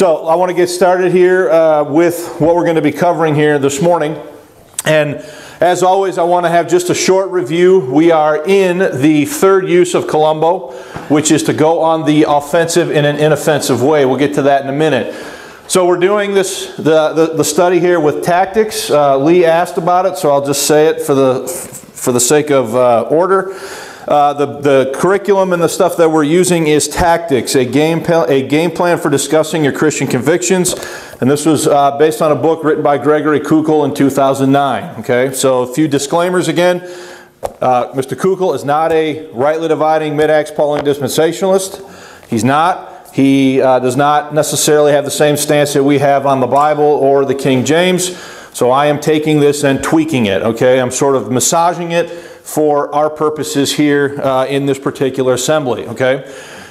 So I want to get started here with what we're going to be covering here this morning. And as always, I want to have just a short review. We are in the third use of Columbo, which is to go on the offensive in an inoffensive way. We'll get to that in a minute. So we're doing this the study here with tactics. Lee asked about it, so I'll just say it for the sake of order. The curriculum and the stuff that we're using is tactics, a game plan for discussing your Christian convictions. And this was based on a book written by Gregory Kukul in 2009. Okay, so a few disclaimers again. Mr. Kukul is not a rightly dividing mid-Acts Pauline dispensationalist. He's not. He does not necessarily have the same stance that we have on the Bible or the King James. So I am taking this and tweaking it. Okay, I'm sort of massaging it for our purposes here in this particular assembly. Okay,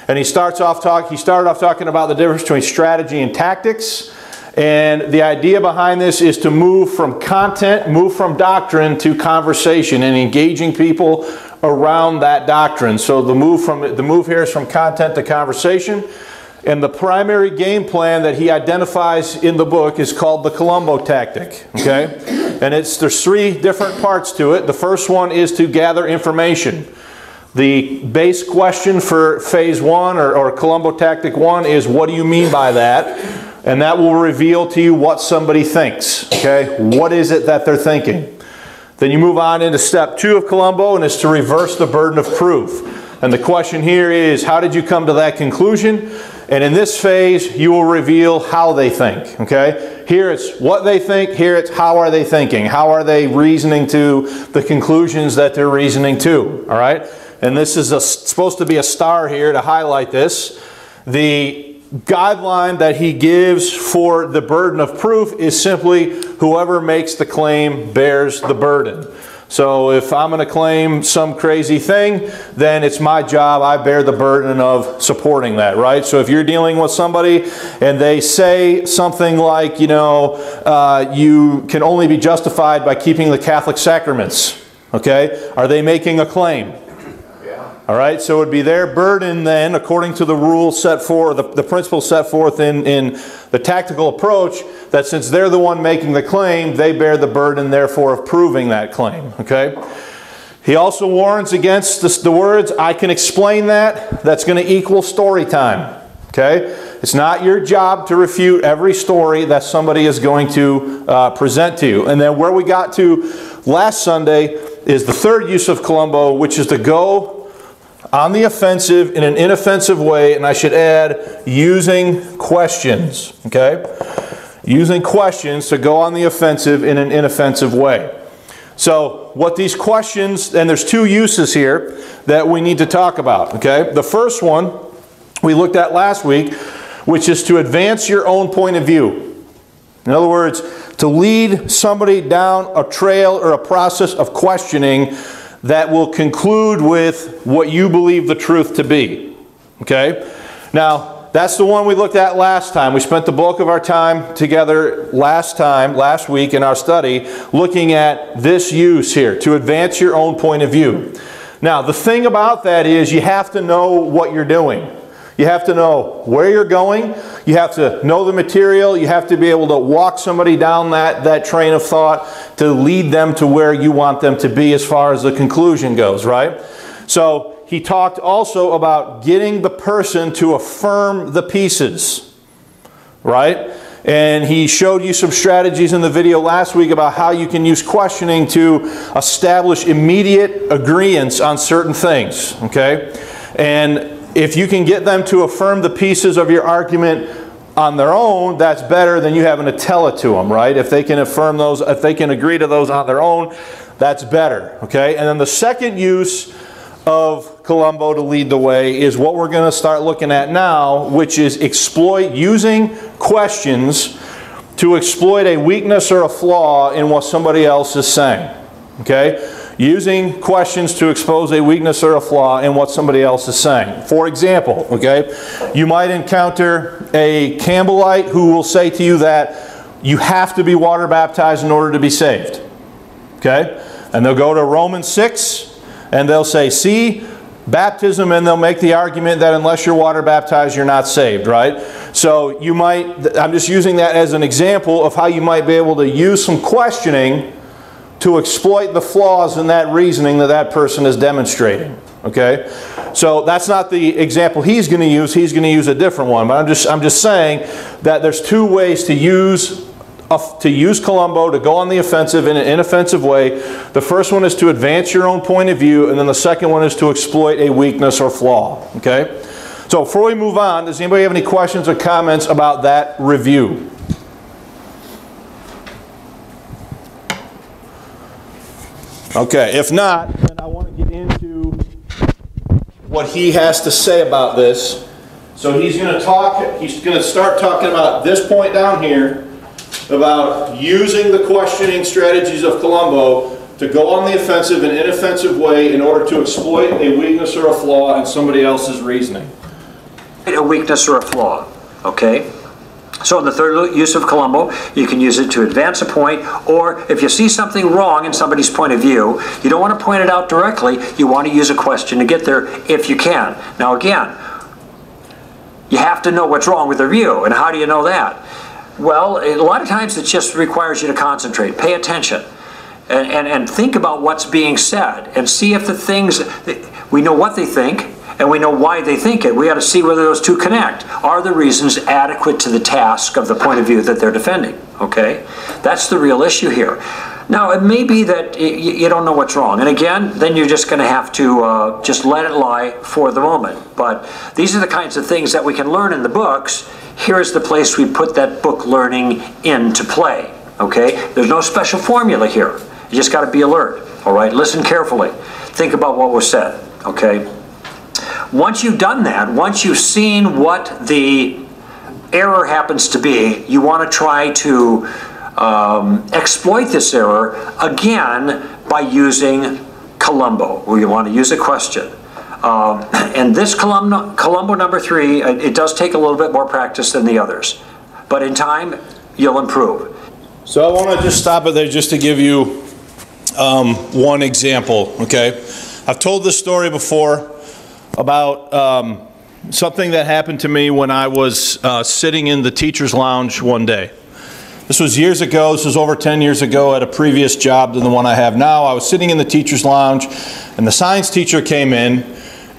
and he started off talking about the difference between strategy and tactics. And the idea behind this is to move from content, move from doctrine to conversation and engaging people around that doctrine. So the move here is from content to conversation. And the primary game plan that he identifies in the book is called the Columbo tactic. Okay? And there's three different parts to it. The first one is to gather information. The base question for phase one or Columbo tactic one is, what do you mean by that? And that will reveal to you what somebody thinks. Okay? What is it that they're thinking? Then you move on into step two of Columbo, and it's to reverse the burden of proof. And the question here is, how did you come to that conclusion? And in this phase, you will reveal how they think. Okay? Here it's what they think. Here it's how are they thinking. How are they reasoning to the conclusions that they're reasoning to. All right? And this is supposed to be a star here to highlight this. The guideline that he gives for the burden of proof is simply whoever makes the claim bears the burden. So if I'm going to claim some crazy thing, then it's my job. I bear the burden of supporting that, right? So if you're dealing with somebody and they say something like, you can only be justified by keeping the Catholic sacraments, okay? Are they making a claim? All right, so it would be their burden then, according to the rules set forth, the principles set forth in the tactical approach, that since they're the one making the claim, they bear the burden, therefore, of proving that claim. Okay. He also warns against the words, I can explain that. That's going to equal story time. Okay. It's not your job to refute every story that somebody is going to present to you. And then where we got to last Sunday is the third use of Columbo, which is to go on the offensive in an inoffensive way, and I should add, using questions. Okay? Using questions to go on the offensive in an inoffensive way. So, what these questions, and there's two uses here that we need to talk about. Okay? The first one we looked at last week, which is to advance your own point of view. In other words, to lead somebody down a trail or a process of questioning that will conclude with what you believe the truth to be. Okay? Now, that's the one we looked at last time. We spent the bulk of our time together last week in our study, looking at this use here, to advance your own point of view. Now, the thing about that is you have to know what you're doing. You have to know where you're going. You have to know the material. You have to be able to walk somebody down that train of thought to lead them to where you want them to be as far as the conclusion goes, right? So he talked also about getting the person to affirm the pieces, right? And he showed you some strategies in the video last week about how you can use questioning to establish immediate agreement on certain things, okay? And if you can get them to affirm the pieces of your argument on their own, that's better than you having to tell it to them, right? If they can affirm those, if they can agree to those on their own, that's better, okay? And then the second use of Columbo to lead the way is what we're going to start looking at now, which is using questions to exploit a weakness or a flaw in what somebody else is saying, okay? Using questions to expose a weakness or a flaw in what somebody else is saying. For example, okay, you might encounter a Campbellite who will say to you that you have to be water baptized in order to be saved. Okay? And they'll go to Romans 6 and they'll say, see, baptism, and they'll make the argument that unless you're water baptized, you're not saved, right? So you might, I'm just using that as an example of how you might be able to use some questioning to exploit the flaws in that reasoning that that person is demonstrating. Okay? So that's not the example he's going to use. He's going to use a different one. But I'm just saying that there's two ways to use Columbo to go on the offensive in an inoffensive way. The first one is to advance your own point of view, and then the second one is to exploit a weakness or flaw. Okay? So before we move on, does anybody have any questions or comments about that review? Okay, if not, then I want to get into what he has to say about this. So he's going to start talking about this point down here, about using the questioning strategies of Columbo to go on the offensive in an inoffensive way in order to exploit a weakness or a flaw in somebody else's reasoning. A weakness or a flaw, okay? So in the third use of Columbo, you can use it to advance a point, or if you see something wrong in somebody's point of view, you don't want to point it out directly, you want to use a question to get there if you can. Now again, you have to know what's wrong with the view, and how do you know that? Well, a lot of times it just requires you to concentrate, pay attention, and think about what's being said, and see if the things, we know what they think, and we know why they think it. We got to see whether those two connect. Are the reasons adequate to the task of the point of view that they're defending? Okay? That's the real issue here. Now, it may be that you don't know what's wrong. And again, then you're just going to have to just let it lie for the moment. But these are the kinds of things that we can learn in the books. Here's the place we put that book learning into play. Okay? There's no special formula here. You just got to be alert. All right? Listen carefully. Think about what was said. Okay? Once you've done that, once you've seen what the error happens to be, you want to try to exploit this error, again, by using Columbo, where you want to use a question. And this Columbo number 3, it does take a little bit more practice than the others. But in time, you'll improve. So I want to just stop it there just to give you one example, okay? I've told this story before about something that happened to me when I was sitting in the teacher's lounge one day. This was years ago. This was over 10 years ago at a previous job than the one I have now. I was sitting in the teacher's lounge, and the science teacher came in,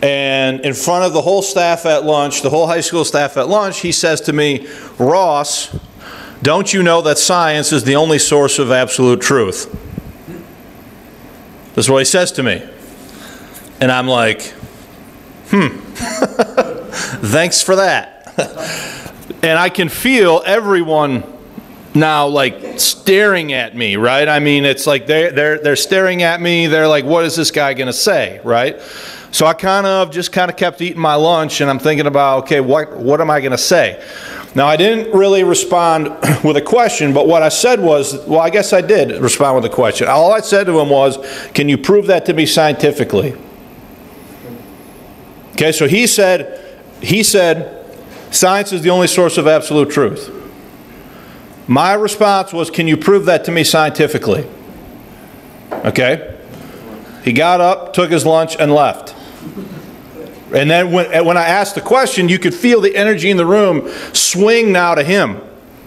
and in front of the whole staff at lunch, the whole high school staff at lunch, he says to me, "Ross, don't you know that science is the only source of absolute truth?" This is what he says to me. And I'm like, thanks for that. And I can feel everyone now like staring at me, right? I mean, it's like they're staring at me. They're like, what is this guy going to say, right? So I just kept eating my lunch, and I'm thinking about, okay, what am I going to say? Now, I didn't really respond with a question, but what I said was, well, I guess I did respond with a question. All I said to him was, can you prove that to me scientifically? Okay, so he said, science is the only source of absolute truth. My response was, can you prove that to me scientifically? Okay. He got up, took his lunch, and left. And then when I asked the question, you could feel the energy in the room swing now to him,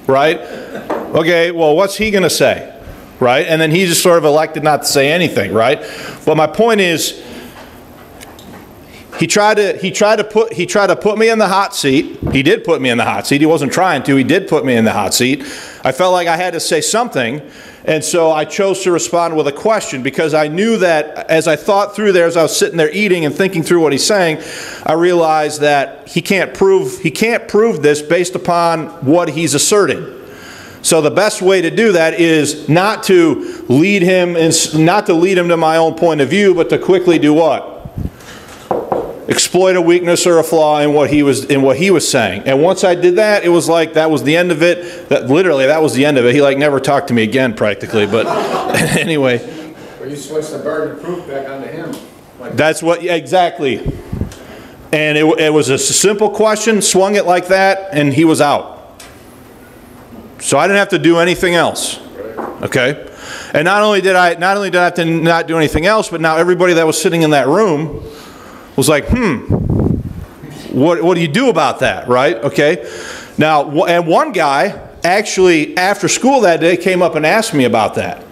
right? Okay, well, what's he going to say, right? And then he just sort of elected not to say anything, right? But my point is, he tried to put me in the hot seat. He did put me in the hot seat. He wasn't trying to. He did put me in the hot seat. I felt like I had to say something, and so I chose to respond with a question, because I knew that as I thought through there, as I was sitting there eating and thinking through what he's saying, I realized that he can't prove this based upon what he's asserting. So the best way to do that is not to lead him to my own point of view, but to quickly do what? Exploit a weakness or a flaw in what he was saying. And once I did that, it was like that was the end of it. Literally, that was the end of it. He like never talked to me again, practically. But anyway. Well, you switched the burden of proof back onto him. That's what exactly. And it was a simple question. Swung it like that, and he was out. So I didn't have to do anything else. Okay. And not only did I have to not do anything else, but now everybody that was sitting in that room was like, what do you do about that, right? Okay. Now, and one guy actually after school that day came up and asked me about that.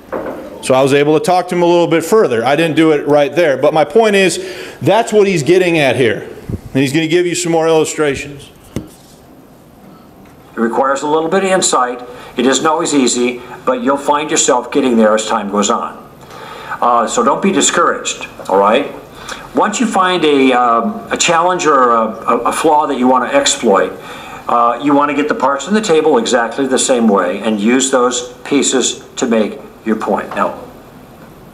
So I was able to talk to him a little bit further. I didn't do it right there. But my point is, that's what he's getting at here. And he's going to give you some more illustrations. It requires a little bit of insight. It isn't always easy, but you'll find yourself getting there as time goes on. So don't be discouraged, all right? Once you find a challenge or a flaw that you want to exploit, you want to get the parts on the table exactly the same way and use those pieces to make your point. Now,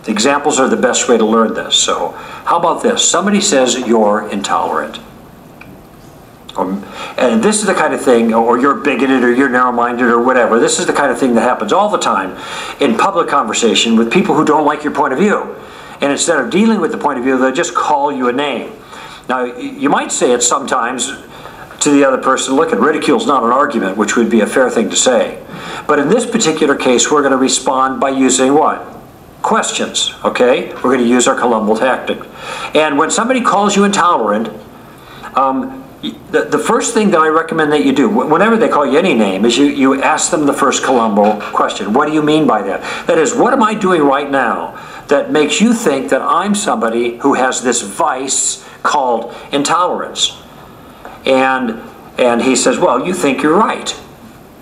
the examples are the best way to learn this. So how about this? Somebody says you're intolerant. And this is the kind of thing, or you're bigoted, or you're narrow-minded, or whatever. This is the kind of thing that happens all the time in public conversation with people who don't like your point of view. And instead of dealing with the point of view, they'll just call you a name. Now, you might say it sometimes to the other person, look, ridicule's not an argument, which would be a fair thing to say. But in this particular case, we're going to respond by using what? Questions, okay? We're going to use our Columbo tactic. And when somebody calls you intolerant, the first thing that I recommend that you do, whenever they call you any name, is you ask them the first Columbo question. What do you mean by that? That is, what am I doing right now that makes you think that I'm somebody who has this vice called intolerance? And he says, well, you think you're right.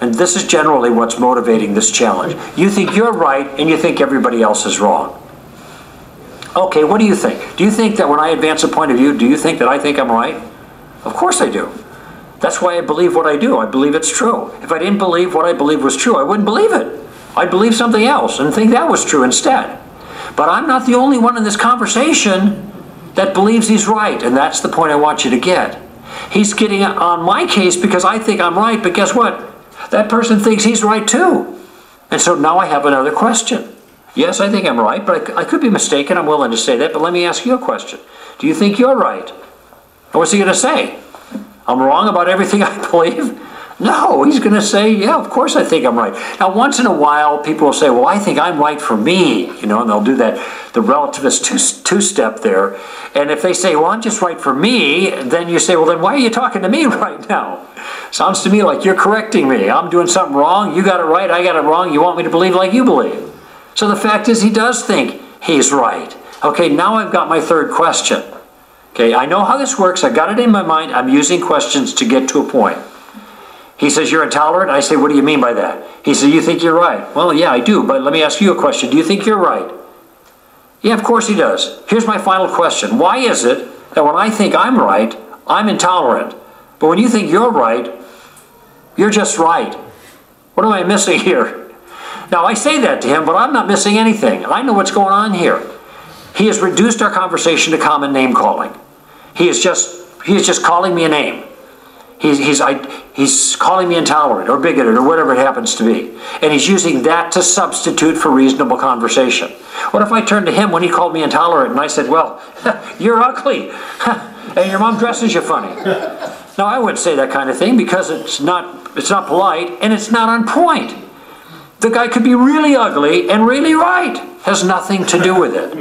And this is generally what's motivating this challenge. You think you're right, and you think everybody else is wrong. Okay, what do you think? Do you think that when I advance a point of view, do you think that I think I'm right? Of course I do. That's why I believe what I do. I believe it's true. If I didn't believe what I believe was true, I wouldn't believe it. I'd believe something else and think that was true instead. But I'm not the only one in this conversation that believes he's right, and that's the point I want you to get. He's getting on my case because I think I'm right, but guess what? That person thinks he's right too. And so now I have another question. Yes, I think I'm right, but I could be mistaken. I'm willing to say that, but let me ask you a question. Do you think you're right? And what's he going to say? I'm wrong about everything I believe? No, he's going to say, yeah, of course I think I'm right. Now, once in a while, people will say, well, I think I'm right for me, and they'll do that, the relativist two-step there. And if they say, well, I'm just right for me, then you say, well, then why are you talking to me right now? Sounds to me like you're correcting me. I'm doing something wrong, you got it right, I got it wrong, you want me to believe like you believe. So the fact is, he does think he's right. Okay, now I've got my third question. Okay, I know how this works, I got it in my mind, I'm using questions to get to a point. He says, you're intolerant? I say, what do you mean by that? He says, you think you're right? Well, yeah, I do, but let me ask you a question. Do you think you're right? Yeah, of course he does. Here's my final question. Why is it that when I think I'm right, I'm intolerant, but when you think you're right, you're just right? What am I missing here? Now, I say that to him, but I'm not missing anything. I know what's going on here. He has reduced our conversation to common name calling. He is just calling me a name. He's calling me intolerant or bigoted or whatever it happens to be. And he's using that to substitute for reasonable conversation. What if I turned to him when he called me intolerant and I said, well, you're ugly and your mom dresses you funny? Now, I wouldn't say that kind of thing because it's not polite and it's not on point. The guy could be really ugly and really right. Has nothing to do with it.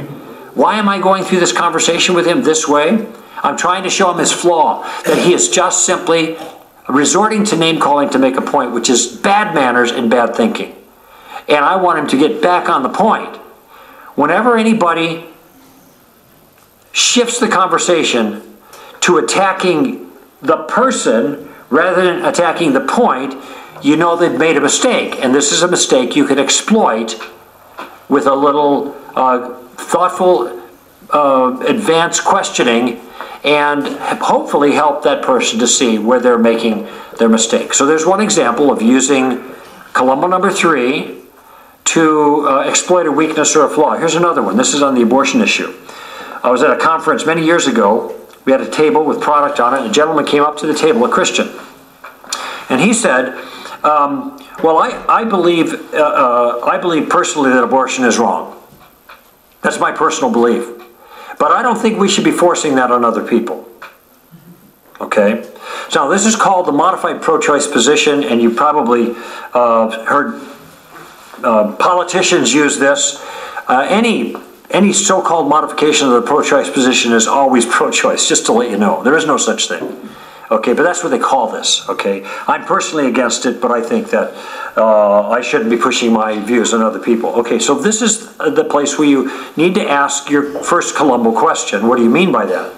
Why am I going through this conversation with him this way? I'm trying to show him his flaw, that he is just simply resorting to name-calling to make a point, which is bad manners and bad thinking. And I want him to get back on the point. Whenever anybody shifts the conversation to attacking the person rather than attacking the point, you know they've made a mistake. And this is a mistake you can exploit with a little thoughtful, advanced questioning and hopefully help that person to see where they're making their mistake. So there's one example of using Columbo number 3 to exploit a weakness or a flaw. Here's another one. This is on the abortion issue. I was at a conference many years ago. We had a table with product on it, and a gentleman came up to the table, a Christian. And he said, well, I believe personally that abortion is wrong. That's my personal belief. But I don't think we should be forcing that on other people. Okay? So this is called the modified pro-choice position, and you probably heard politicians use this. Any so-called modification of the pro-choice position is always pro-choice, just to let you know. There is no such thing. Okay, but that's what they call this, okay? I'm personally against it, but I think that I shouldn't be pushing my views on other people. Okay, so this is the place where you need to ask your first Columbo question. What do you mean by that?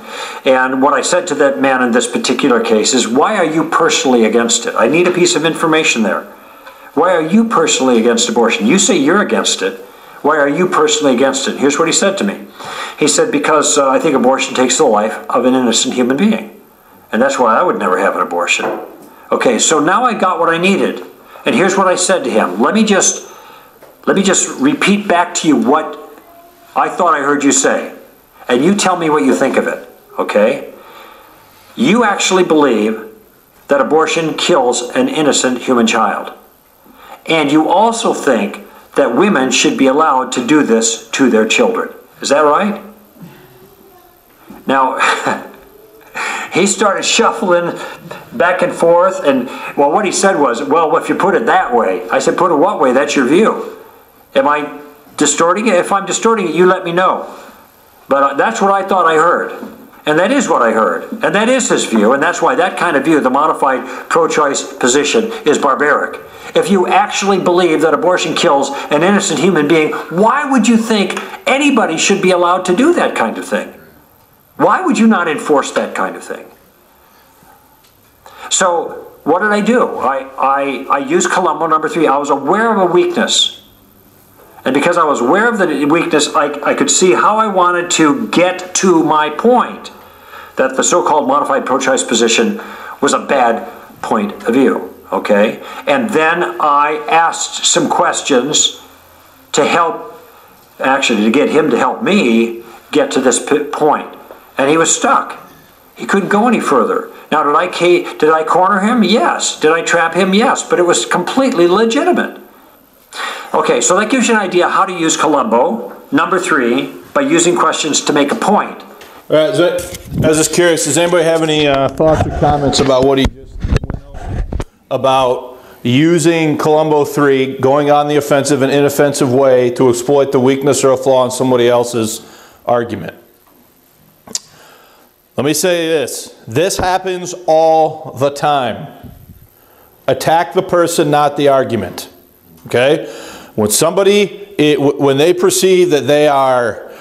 And what I said to that man in this particular case is, why are you personally against it? I need a piece of information there. Why are you personally against abortion? You say you're against it. Why are you personally against it? Here's what he said to me. He said, because I think abortion takes the life of an innocent human being. And that's why I would never have an abortion. Okay, so now I got what I needed. And here's what I said to him. Let me just repeat back to you what I thought I heard you say. And you tell me what you think of it, okay? You actually believe that abortion kills an innocent human child. And you also think that women should be allowed to do this to their children. Is that right? Now, he started shuffling back and forth, and, well, what he said was, well, if you put it that way. I said, put it what way? That's your view. Am I distorting it? If I'm distorting it, you let me know. But that's what I thought I heard. And that is what I heard. And that is his view, and that's why that kind of view, the modified pro-choice position, is barbaric. If you actually believe that abortion kills an innocent human being, why would you think anybody should be allowed to do that kind of thing? Why would you not enforce that kind of thing? So what did I do? I used Columbo number 3. I was aware of a weakness. And because I was aware of the weakness, I could see how I wanted to get to my point, that the so-called modified pro-choice position was a bad point of view. Okay? And then I asked some questions to help, actually to get him to help me get to this point. And he was stuck. He couldn't go any further. Now, did I corner him? Yes. Did I trap him? Yes. But it was completely legitimate. Okay, so that gives you an idea how to use Columbo, number 3, by using questions to make a point. All right, I was just curious, does anybody have any thoughts or comments about what he just went over? About using Columbo 3, going on the offensive and inoffensive way to exploit the weakness or a flaw in somebody else's argument? Let me say this. This happens all the time. Attack the person, not the argument. Okay? When when they perceive that they are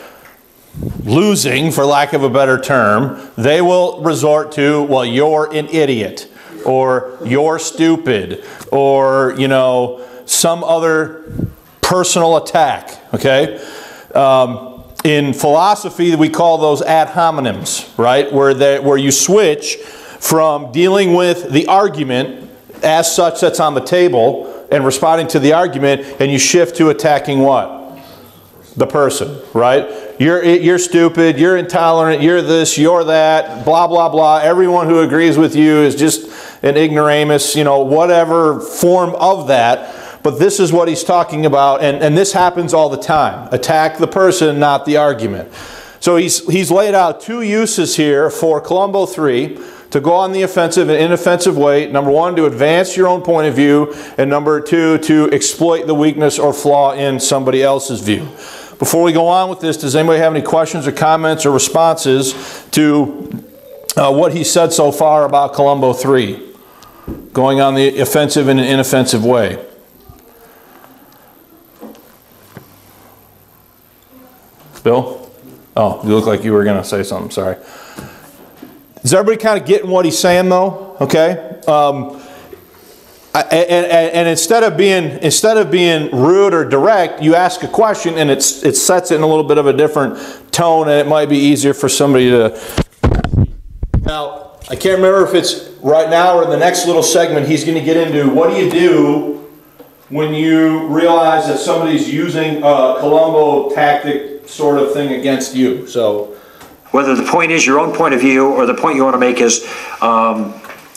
losing, for lack of a better term, they will resort to, well, you're an idiot, or you're stupid, or, you know, some other personal attack. Okay? In philosophy, we call those ad hominems, right? Where you switch from dealing with the argument as such that's on the table and responding to the argument, and you shift to attacking what? The person, right? You're stupid, you're intolerant, you're this, you're that, blah, blah, blah. Everyone who agrees with you is just an ignoramus, you know, whatever form of that. But this is what he's talking about, and this happens all the time. Attack the person, not the argument. So he's laid out 2 uses here for Columbo 3 to go on the offensive and inoffensive way. Number 1, to advance your own point of view, and number 2, to exploit the weakness or flaw in somebody else's view. Before we go on with this, does anybody have any questions or comments or responses to what he said so far about Columbo 3, going on the offensive and an inoffensive way? Bill? Oh, you look like you were going to say something. Sorry. Is everybody kind of getting what he's saying, though? Okay. And instead of being rude or direct, you ask a question, and it sets it in a little bit of a different tone, and it might be easier for somebody to. Now, I can't remember if it's right now or in the next little segment. He's going to get into what do you do when you realize that somebody's using a Columbo tactic sort of thing against you. So, whether the point is your own point of view or the point you want to make is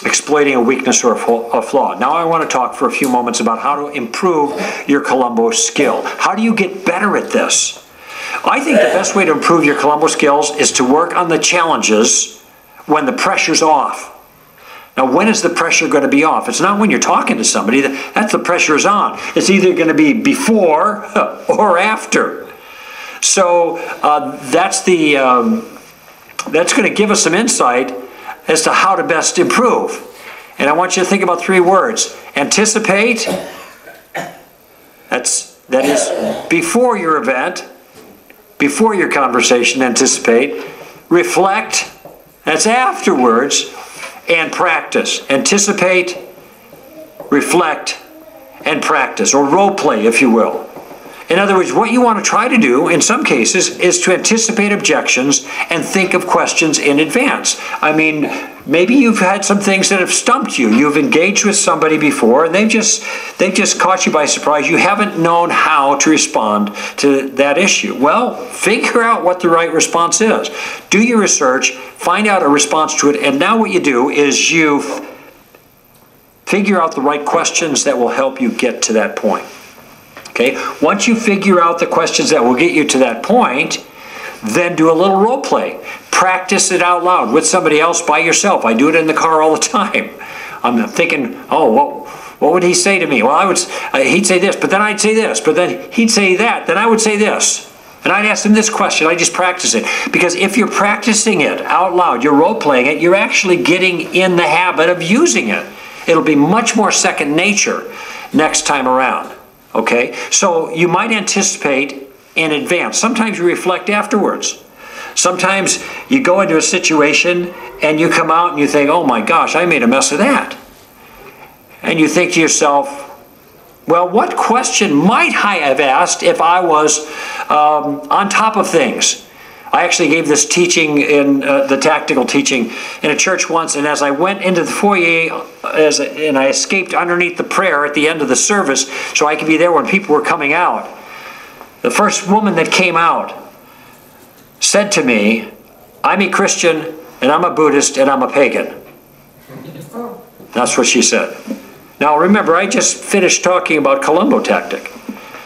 exploiting a weakness or a flaw. Now I want to talk for a few moments about how to improve your Columbo skill. How do you get better at this? I think the best way to improve your Columbo skills is to work on the challenges when the pressure's off. Now, when is the pressure going to be off? It's not when you're talking to somebody. That's the pressure is on. It's either going to be before or after. So that's going to give us some insight as to how to best improve. And I want you to think about 3 words. Anticipate, that is before your event, before your conversation, anticipate. Reflect, that's afterwards. And practice. Anticipate, reflect, and practice, or role play, if you will. In other words, what you want to try to do, in some cases, is to anticipate objections and think of questions in advance. I mean, maybe you've had some things that have stumped you. You've engaged with somebody before, and they've just caught you by surprise. You haven't known how to respond to that issue. Well, figure out what the right response is. Do your research, find out a response to it, and now what you do is you figure out the right questions that will help you get to that point. Okay? Once you figure out the questions that will get you to that point, then do a little role play. Practice it out loud with somebody else, by yourself. I do it in the car all the time. I'm thinking, oh, what would he say to me? Well, he'd say this, but then I'd say this, but then he'd say that, then I would say this. And I'd ask him this question. I just practice it. Because if you're practicing it out loud, you're role playing it, you're actually getting in the habit of using it. It'll be much more second nature next time around. Okay? So you might anticipate in advance. Sometimes you reflect afterwards. Sometimes you go into a situation and you come out and you think, oh my gosh, I made a mess of that. And you think to yourself, well, what question might I have asked if I was on top of things? I actually gave this teaching in the tactical teaching in a church once, and as I went into the foyer and I escaped underneath the prayer at the end of the service so I could be there when people were coming out, the first woman that came out said to me, I'm a Christian and I'm a Buddhist and I'm a pagan. That's what she said. Now remember, I just finished talking about Columbo tactic.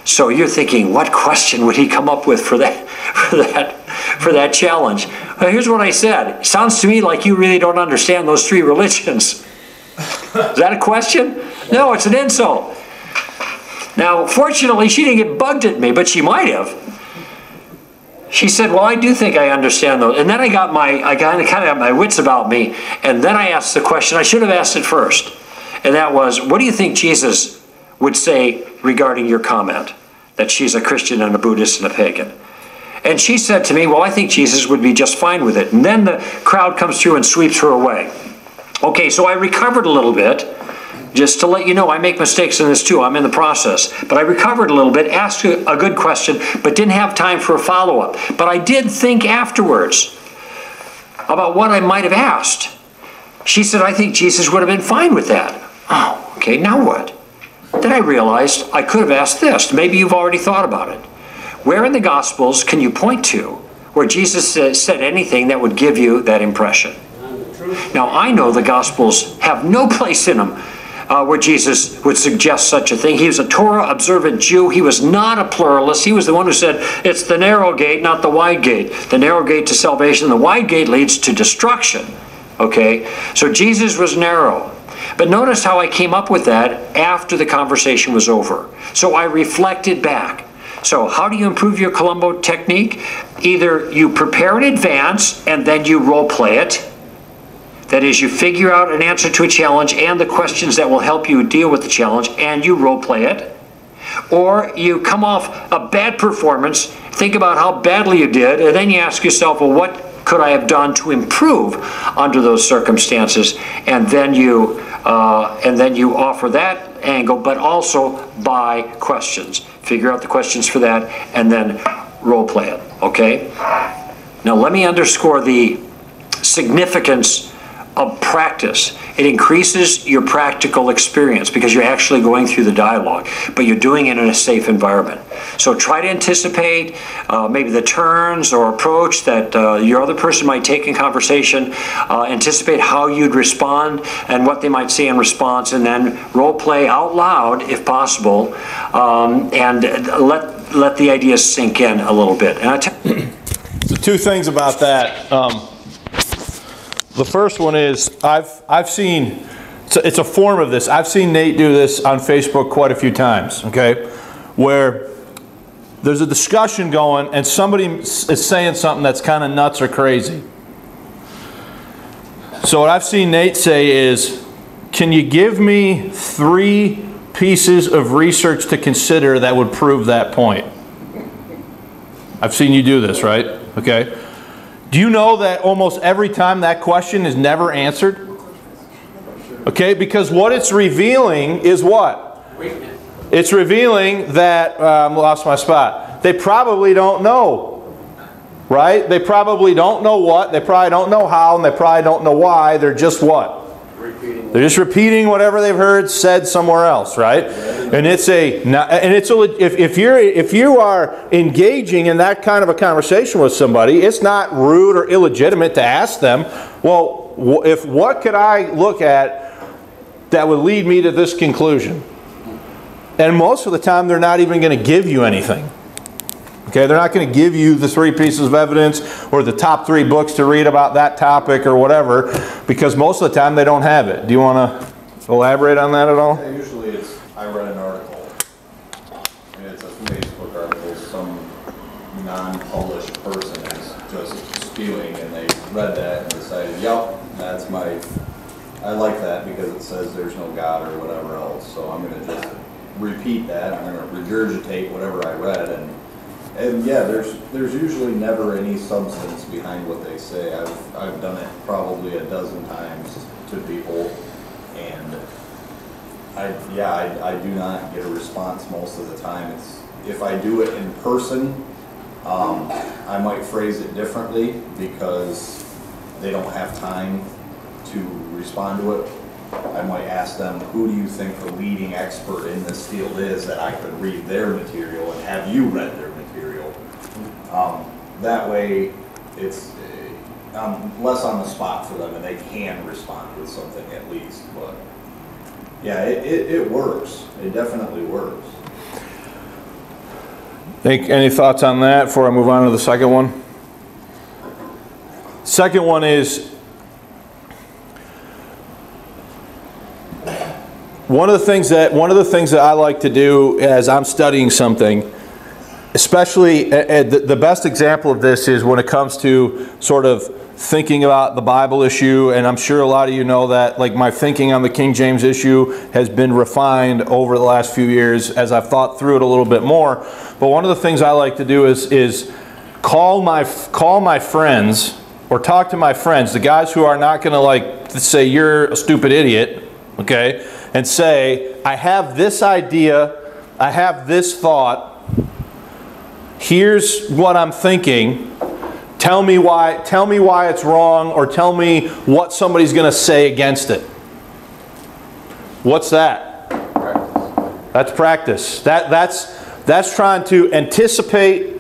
So you're thinking, what question would he come up with for that challenge? Well, here's what I said. It sounds to me like you really don't understand those 3 religions. Is that a question? No, it's an insult. Now, fortunately, she didn't get bugged at me, but she might have. She said, well, I do think I understand those. And then I kind of got my wits about me, and then I asked the question. I should have asked it first. And that was, what do you think Jesus would say regarding your comment that she's a Christian and a Buddhist and a pagan? And she said to me, well, I think Jesus would be just fine with it. And then the crowd comes through and sweeps her away. Okay, so I recovered a little bit. Just to let you know, I make mistakes in this too. I'm in the process. But I recovered a little bit, asked a good question, but didn't have time for a follow-up. But I did think afterwards about what I might have asked. She said, I think Jesus would have been fine with that. Oh, okay, now what? Then I realized I could have asked this. Maybe you've already thought about it. Where in the Gospels can you point to where Jesus said anything that would give you that impression? Now, I know the Gospels have no place in them where Jesus would suggest such a thing. He was a Torah-observant Jew. He was not a pluralist. He was the one who said, it's the narrow gate, not the wide gate. The narrow gate to salvation, the wide gate leads to destruction. Okay? So Jesus was narrow. But notice how I came up with that after the conversation was over. So I reflected back. So how do you improve your Columbo technique? Either you prepare in advance and then you role play it. That is, you figure out an answer to a challenge and the questions that will help you deal with the challenge and you role play it. Or you come off a bad performance, think about how badly you did, and then you ask yourself, well, what could I have done to improve under those circumstances? And then you offer that angle, but also by questions. Figure out the questions for that, and then role play it, okay? Now let me underscore the significance of practice. It increases your practical experience because you're actually going through the dialogue, but you're doing it in a safe environment. So try to anticipate maybe the turns or approach that your other person might take in conversation. Anticipate how you'd respond and what they might say in response, and then role play out loud if possible, and let the ideas sink in a little bit. And So 2 things about that. The first one is I've seen, it's a form of this. I've seen Nate do this on Facebook quite a few times, okay, where there's a discussion going and somebody is saying something that's kind of nuts or crazy. So what I've seen Nate say is, can you give me 3 pieces of research to consider that would prove that point? I've seen you do this, right? Okay. Do you know that almost every time that question is never answered? Okay, because what it's revealing is what? Weakness. It's revealing that, lost my spot. They probably don't know, right? They probably don't know what, they probably don't know how, and they probably don't know why. They're just what? They're just repeating whatever they've heard said somewhere else, right? And it's if you are engaging in that kind of a conversation with somebody, it's not rude or illegitimate to ask them, well, what could I look at that would lead me to this conclusion? And most of the time, they're not even going to give you anything. Okay, they're not going to give you the 3 pieces of evidence or the top 3 books to read about that topic or whatever, because most of the time they don't have it. Do you want to elaborate on that at all? Yeah, usually it's, I read an article. I mean, it's a Facebook article. Some non-published person is just spewing, and they read that and decided, yep, that's my, I like that because it says there's no God or whatever else. So I'm going to just repeat that. I'm going to regurgitate whatever I read, and yeah, there's usually never any substance behind what they say. I've done it probably a dozen times to people, and I do not get a response most of the time. It's, if I do it in person, I might phrase it differently because they don't have time to respond to it. I might ask them, who do you think the leading expert in this field is that I could read their material, and have you read their material? That way it's less on the spot for them, and they can respond with something at least. But yeah, it works. It definitely works. Any thoughts on that before I move on to the second one? Second one is, one of the things that I like to do as I'm studying something, especially the best example of this is when it comes to sort of thinking about the Bible issue, and I'm sure a lot of you know that, like, my thinking on the King James issue has been refined over the last few years as I've thought through it a little bit more. But one of the things I like to do is call my friends, or talk to my friends, the guys who are not going to, like, say you're a stupid idiot, okay, and say, I have this idea, I have this thought, here's what I'm thinking, tell me why it's wrong, or tell me what somebody's going to say against it. What's that? That's practice. That's trying to anticipate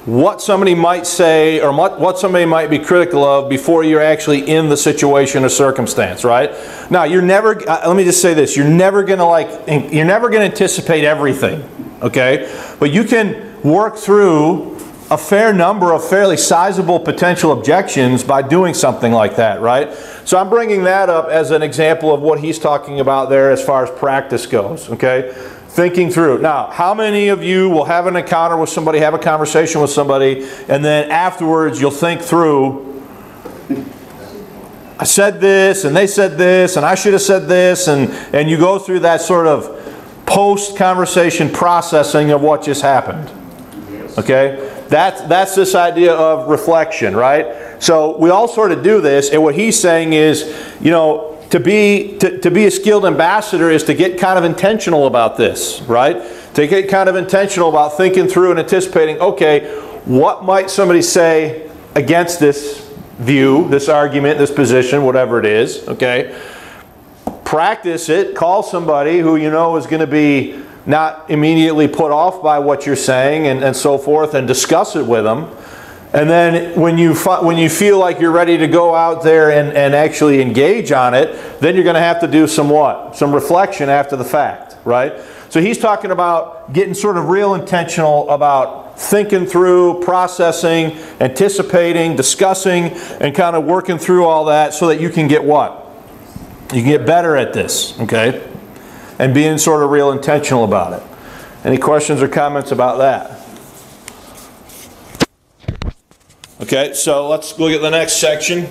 what somebody might say, or what somebody might be critical of before you're actually in the situation or circumstance, right? Now, you're never, let me just say this, you're never going to anticipate everything, okay? But you can work through a fair number of fairly sizable potential objections by doing something like that, right? So I'm bringing that up as an example of what he's talking about there as far as practice goes, okay? Thinking through. Now, how many of you will have an encounter with somebody, have a conversation with somebody, and then afterwards you'll think through, I said this, and they said this, and I should have said this, and you go through that sort of post-conversation processing of what just happened. Okay? That's this idea of reflection, right? So we all sort of do this, and what he's saying is, you know, to be a skilled ambassador is to get kind of intentional about this, right? To get kind of intentional about thinking through and anticipating, okay, what might somebody say against this view, this argument, this position, whatever it is, okay? Practice it, call somebody who you know is going to be not immediately put off by what you're saying, and so forth, and discuss it with them. And then when you feel like you're ready to go out there and actually engage on it, then you're going to have to do some what? Some reflection after the fact, right? So he's talking about getting sort of real intentional about thinking through, processing, anticipating, discussing, and kind of working through all that so that you can get what? You can get better at this, okay? And being sort of real intentional about it. Any questions or comments about that? Okay, so let's look at the next section.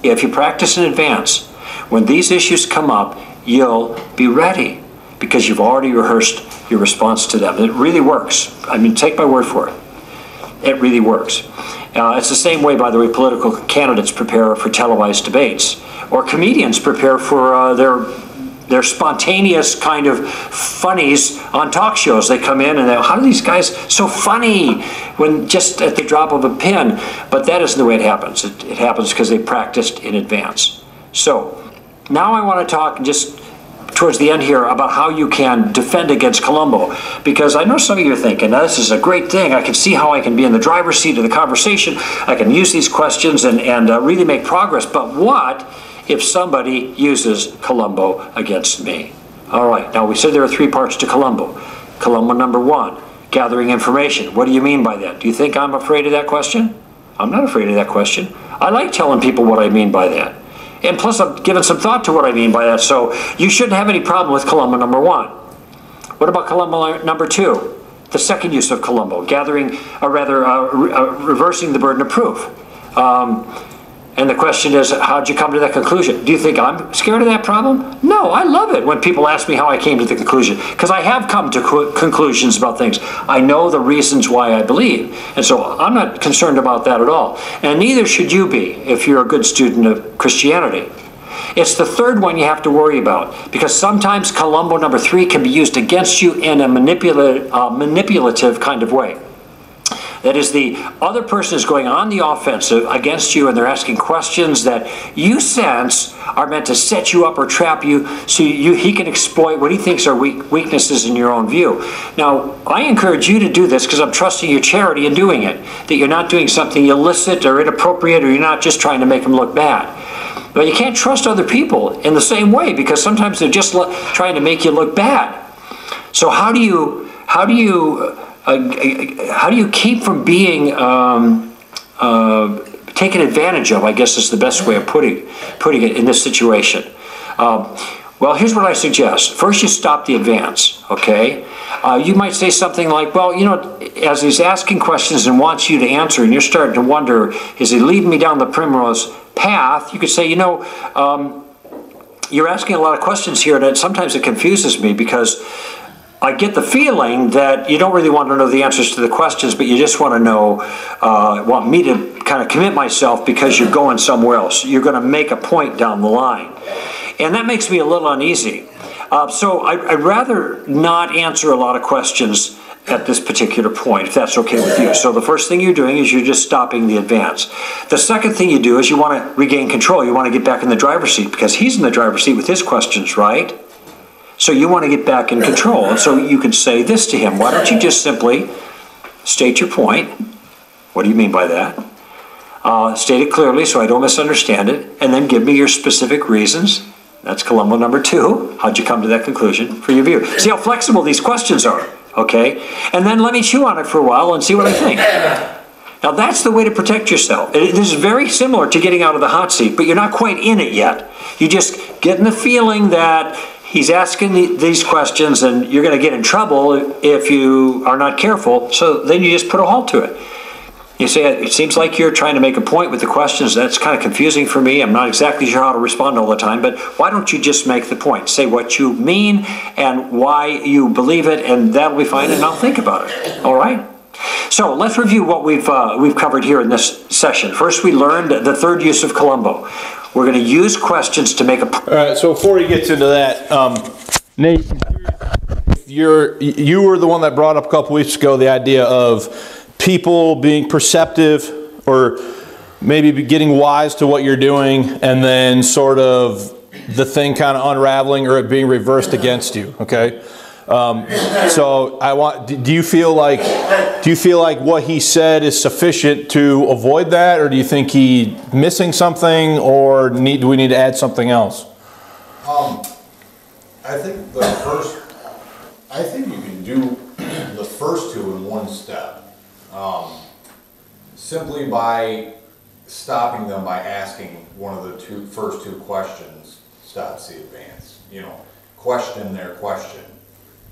if you practice in advance, when these issues come up, you'll be ready because you've already rehearsed your response to them. It really works. I mean, take my word for it. It really works. It's the same way, by the way, political candidates prepare for televised debates, or comedians prepare for their spontaneous kind of funnies on talk shows. They come in and they, how are these guys so funny when just at the drop of a pin? But that isn't the way it happens. It happens because they practiced in advance. So now I want to talk just towards the end here about how you can defend against Columbo, because I know some of you are thinking, now, this is a great thing. I can see how I can be in the driver's seat of the conversation. I can use these questions and really make progress. But what if somebody uses Columbo against me? All right, now we said there are 3 parts to Columbo. Columbo number 1, gathering information. What do you mean by that? Do you think I'm afraid of that question? I'm not afraid of that question. I like telling people what I mean by that. And plus, I've given some thought to what I mean by that, so you shouldn't have any problem with Columbo number 1. What about Columbo number 2? The second use of Columbo, gathering, or rather, reversing the burden of proof. And the question is, how'd you come to that conclusion? Do you think I'm scared of that problem? No, I love it when people ask me how I came to the conclusion, because I have come to conclusions about things. I know the reasons why I believe, and so I'm not concerned about that at all. And neither should you be if you're a good student of Christianity. It's the third one you have to worry about, because sometimes Columbo number 3 can be used against you in a manipulative kind of way. That is, the other person is going on the offensive against you, and they're asking questions that you sense are meant to set you up or trap you, so he can exploit what he thinks are weaknesses in your own view. Now, I encourage you to do this because I'm trusting your charity in doing it, that you're not doing something illicit or inappropriate, or you're not just trying to make them look bad. But you can't trust other people in the same way, because sometimes they're just trying to make you look bad. So how do you keep from being taken advantage of, I guess is the best way of putting it in this situation? Well, here's what I suggest. First, you stop the advance, okay? You might say something like, well, you know, as he's asking questions and wants you to answer, and you're starting to wonder, is he leading me down the primrose path? You could say, you know, you're asking a lot of questions here, and sometimes it confuses me, because I get the feeling that you don't really want to know the answers to the questions, but you just want to know, want me to kind of commit myself because you're going somewhere else. You're going to make a point down the line. And that makes me a little uneasy. So I'd rather not answer a lot of questions at this particular point, if that's okay with you. So the first thing you're doing is you're just stopping the advance. The second thing you do is you want to regain control. You want to get back in the driver's seat, because he's in the driver's seat with his questions, right? So you want to get back in control. And so you can say this to him. Why don't you just simply state your point? What do you mean by that? State it clearly so I don't misunderstand it, and then give me your specific reasons. That's Columbo number 2. How'd you come to that conclusion for your view? See how flexible these questions are, okay? And then let me chew on it for a while and see what I think. Now that's the way to protect yourself. This is very similar to getting out of the hot seat, but you're not quite in it yet. You just get in the feeling that he's asking these questions and you're going to get in trouble if you are not careful, so then you just put a halt to it. You say, it seems like you're trying to make a point with the questions. That's kind of confusing for me. I'm not exactly sure how to respond all the time, but why don't you just make the point? Say what you mean and why you believe it, and that'll be fine, and I'll think about it. All right? So let's review what we've covered here in this session. First, we learned the third use of Columbo. We're going to use questions to make a point. All right, so before he gets into that, Nate, you were the one that brought up a couple weeks ago the idea of people being perceptive, or maybe getting wise to what you're doing, and then sort of the thing kind of unraveling or it being reversed against you. Okay, so do you feel like what he said is sufficient to avoid that, or do you think he's missing something, or do we need to add something else? I think you can do the first two in one step. Simply by stopping them by asking one of the first two questions stops the advance. You know, question their question.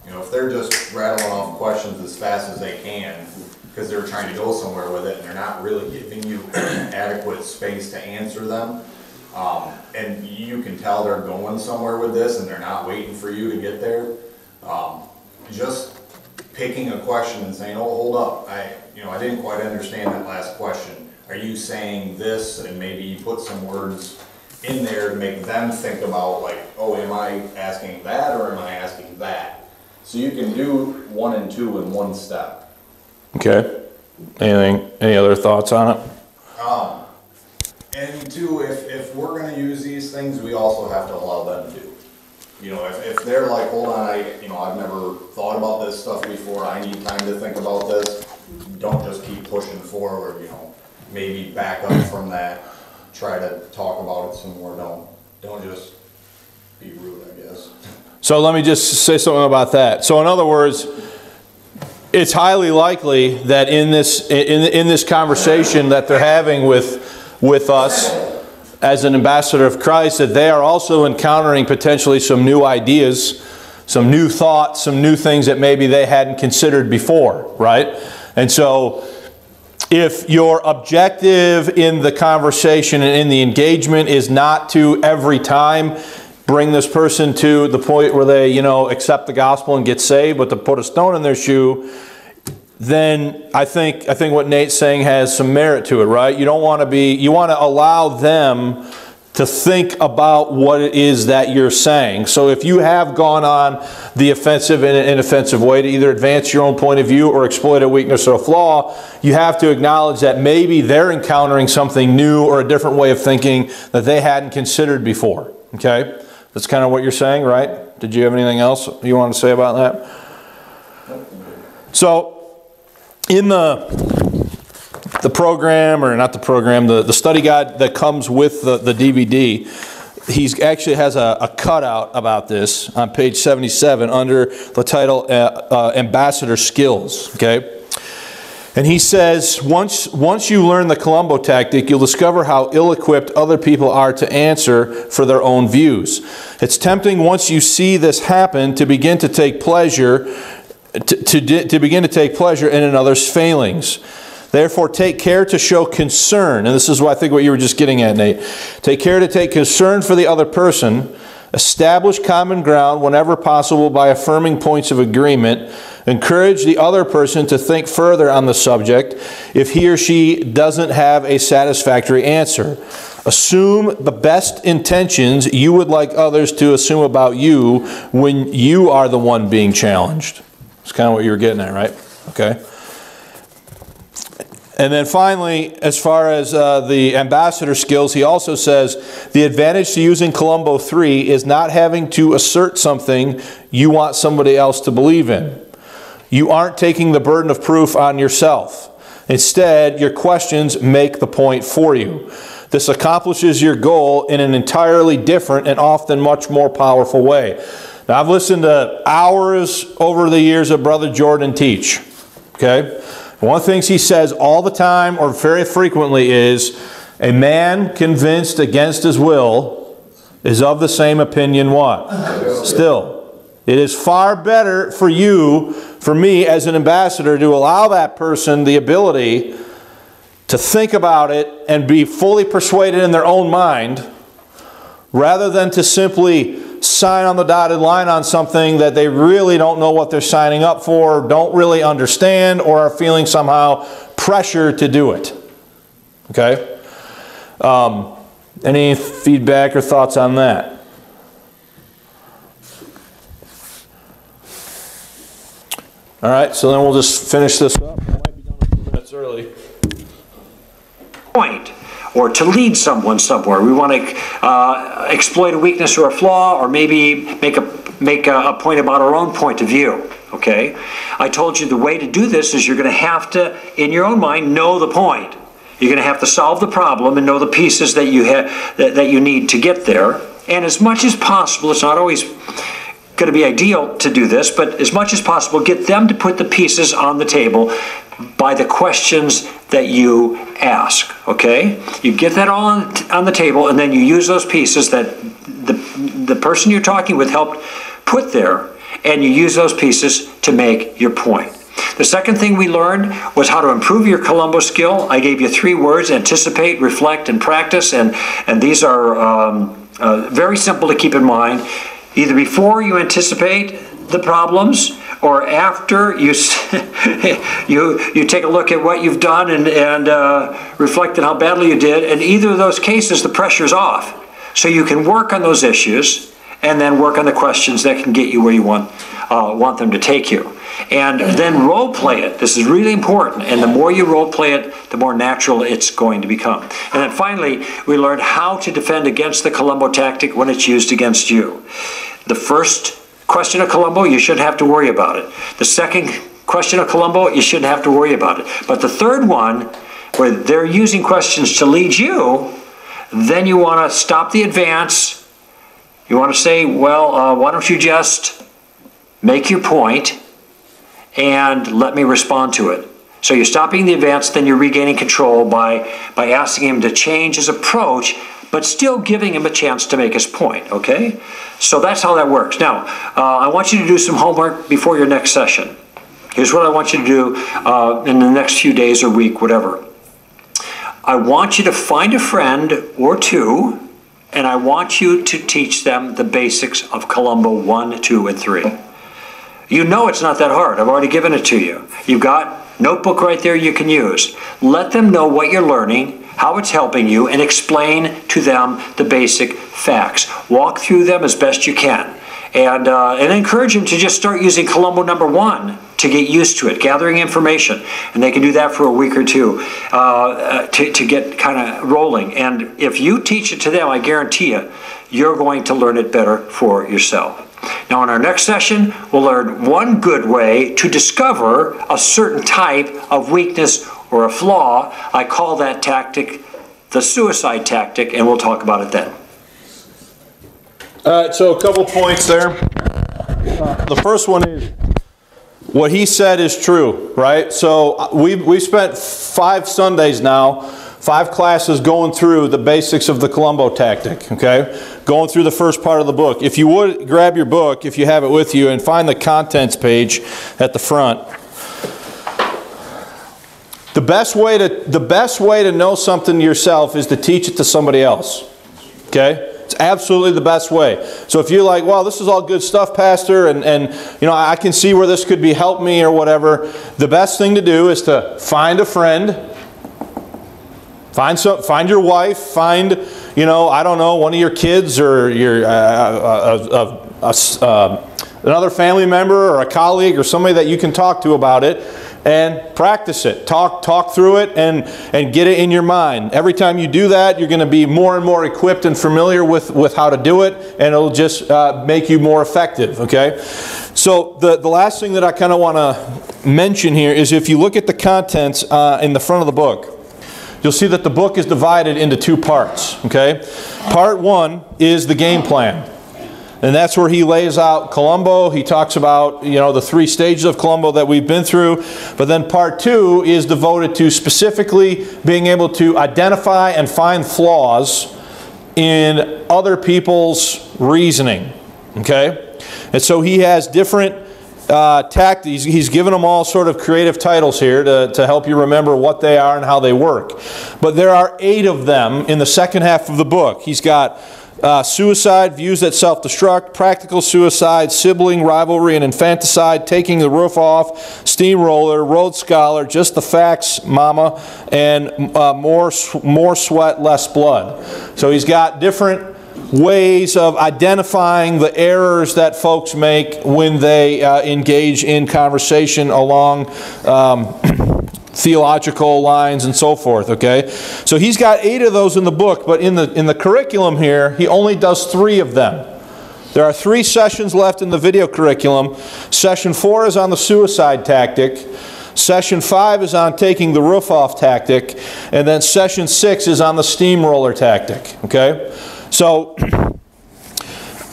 You know, if they're just rattling off questions as fast as they can because they're trying to go somewhere with it and they're not really giving you adequate space to answer them, And you can tell they're going somewhere with this and they're not waiting for you to get there. Just picking a question and saying, oh, hold up, I didn't quite understand that last question. Are you saying this? And maybe you put some words in there to make them think about, like, oh, am I asking that or am I asking that? So you can do 1 and 2 in one step. Okay. Any other thoughts on it? And two, if we're gonna use these things, we also have to allow them to do. You know, if they're like, hold on, I've never thought about this stuff before, I need time to think about this, don't just keep pushing forward, maybe back up from that, try to talk about it some more, don't just be rude, I guess. So let me just say something about that. So in other words, it's highly likely that in this conversation that they're having with us as an ambassador of Christ, that they are also encountering potentially some new ideas, some new thoughts, some new things that maybe they hadn't considered before, right? And so if your objective in the conversation and in the engagement is not to every time bring this person to the point where they, accept the gospel and get saved, but to put a stone in their shoe, then I think what Nate's saying has some merit to it, right? You want to allow them to think about what it is that you're saying. So if you have gone on the offensive in an inoffensive way to either advance your own point of view or exploit a weakness or a flaw, you have to acknowledge that maybe they're encountering something new or a different way of thinking that they hadn't considered before. Okay? That's kind of what you're saying, right? Did you have anything else you want to say about that? So, in the program, or not the program, the study guide that comes with the DVD, he actually has a cutout about this on page 77 under the title Ambassador Skills, okay? And he says, once you learn the Columbo tactic, you'll discover how ill-equipped other people are to answer for their own views. It's tempting once you see this happen to begin to take pleasure to begin to take pleasure in another's failings. Therefore, take care to show concern. And this is what I think what you were just getting at, Nate. Take care to take concern for the other person. Establish common ground whenever possible by affirming points of agreement. Encourage the other person to think further on the subject if he or she doesn't have a satisfactory answer. Assume the best intentions you would like others to assume about you when you are the one being challenged. That's kind of what you were getting at, right? Okay. And then finally, as far as the ambassador skills, he also says, the advantage to using Columbo 3 is not having to assert something you want somebody else to believe in. You aren't taking the burden of proof on yourself. Instead, your questions make the point for you. This accomplishes your goal in an entirely different and often much more powerful way. Now, I've listened to hours over the years of Brother Jordan teach, okay? One of the things he says all the time or very frequently is, a man convinced against his will is of the same opinion what? Still. It is far better for you, for me as an ambassador, to allow that person the ability to think about it and be fully persuaded in their own mind, rather than to simply sign on the dotted line on something that they really don't know what they're signing up for, don't really understand, or are feeling somehow pressure to do it. Okay? Any feedback or thoughts on that? All right, so then we'll just finish this up. We might be done a few minutes early. Point, or to lead someone somewhere. We want to exploit a weakness or a flaw, or maybe make a point about our own point of view. Okay? I told you the way to do this is you're going to have to, in your own mind, know the point. You're going to have to solve the problem and know the pieces that you that you need to get there. And as much as possible, it's not always going to be ideal to do this, but as much as possible, get them to put the pieces on the table by the questions that you ask, okay? You get that all on the table, and then you use those pieces that the person you're talking with helped put there, and you use those pieces to make your point. The second thing we learned was how to improve your Columbo skill. I gave you 3 words: anticipate, reflect, and practice. And these are very simple to keep in mind. Either before you anticipate the problems, or after you you take a look at what you've done and reflect on how badly you did. In either of those cases, the pressure's off. So you can work on those issues and then work on the questions that can get you where you want them to take you. And then role play it. This is really important. And the more you role play it, the more natural it's going to become. And then finally, we learned how to defend against the Columbo tactic when it's used against you. The first question of Columbo, you shouldn't have to worry about it. The second question of Columbo, you shouldn't have to worry about it. But the third one, where they're using questions to lead you, then you want to stop the advance. You want to say, well, why don't you just make your point and let me respond to it. So you're stopping the advance, then you're regaining control by asking him to change his approach, but still giving him a chance to make his point, okay? So that's how that works. Now, I want you to do some homework before your next session. Here's what I want you to do in the next few days or week, whatever. I want you to find a friend or two, and I want you to teach them the basics of Columbo 1, 2, and 3. You know it's not that hard. I've already given it to you. You've got a notebook right there you can use. Let them know what you're learning, how it's helping you, and explain to them the basic facts. Walk through them as best you can. And encourage them to just start using Columbo number 1 to get used to it, gathering information. And they can do that for a week or two to get kind of rolling. And if you teach it to them, I guarantee you, you're going to learn it better for yourself. Now in our next session, we'll learn one good way to discover a certain type of weakness or a flaw. I call that tactic the suicide tactic, and we'll talk about it then. All right, so a couple points there. The first one is what he said is true, right? So we spent 5 Sundays now, 5 classes going through the basics of the Columbo tactic, okay? Going through the first part of the book. If you would, grab your book, if you have it with you, and find the contents page at the front. The best way to know something yourself is to teach it to somebody else, okay? It's absolutely the best way. So if you're like, well, this is all good stuff, Pastor, and you know, I can see where this could be help me or whatever, the best thing to do is to find a friend, find your wife, find, you know, I don't know, one of your kids or your another family member or a colleague or somebody that you can talk to about it, and practice it. Talk through it and get it in your mind. Every time you do that, you're going to be more and more equipped and familiar with how to do it, and it'll just make you more effective, okay? So the last thing that I kind of want to mention here is if you look at the contents in the front of the book, you'll see that the book is divided into 2 parts, okay? Part 1 is the game plan. And that's where he lays out Columbo. He talks about, you know, the 3 stages of Columbo that we've been through. But then part 2 is devoted to specifically being able to identify and find flaws in other people's reasoning, okay? And so he has different tactics. He's given them all sort of creative titles here to help you remember what they are and how they work. But there are 8 of them in the second half of the book. He's got suicide, views that self-destruct, practical suicide, sibling rivalry and infanticide, taking the roof off, steamroller, road scholar, just the facts, mama, and more sweat, less blood. So he's got different ways of identifying the errors that folks make when they engage in conversation along theological lines and so forth, okay? So he's got 8 of those in the book, but in the curriculum here, he only does 3 of them. There are 3 sessions left in the video curriculum. Session 4 is on the suicide tactic. Session 5 is on taking the roof off tactic. And then session 6 is on the steamroller tactic, okay? So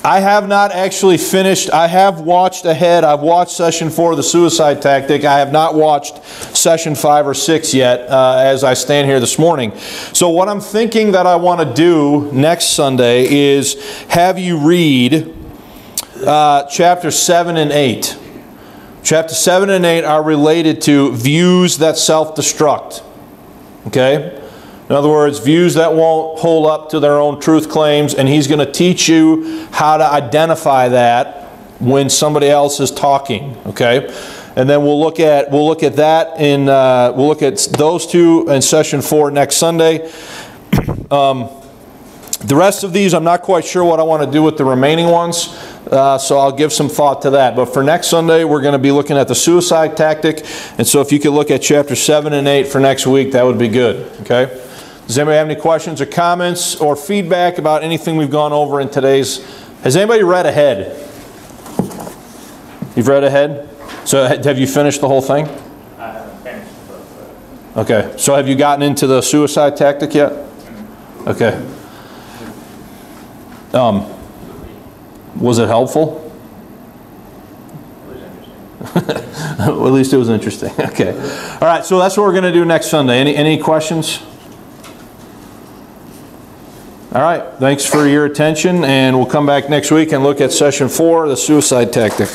I have not actually finished. I have watched ahead. I've watched session 4, the suicide tactic. I have not watched session 5 or 6 yet as I stand here this morning. So what I'm thinking that I want to do next Sunday is have you read chapter 7 and 8. Chapter 7 and 8 are related to views that self-destruct. Okay? In other words, views that won't hold up to their own truth claims, and he's going to teach you how to identify that when somebody else is talking. Okay? And then we'll look at that in we'll look at those two in session 4 next Sunday. The rest of these, I'm not quite sure what I want to do with the remaining ones, so I'll give some thought to that. But for next Sunday, we're going to be looking at the suicide tactic, and so if you could look at chapter 7 and 8 for next week, that would be good. Okay? Does anybody have any questions or comments or feedback about anything we've gone over in today's? Has anybody read ahead? You've read ahead? So have you finished the whole thing? I haven't finished, but... Okay. So have you gotten into the suicide tactic yet? Okay. Was it helpful? It was interesting. Well, at least it was interesting. Okay. All right. So that's what we're going to do next Sunday. Any questions? All right. Thanks for your attention, and we'll come back next week and look at session 4, the suicide tactic.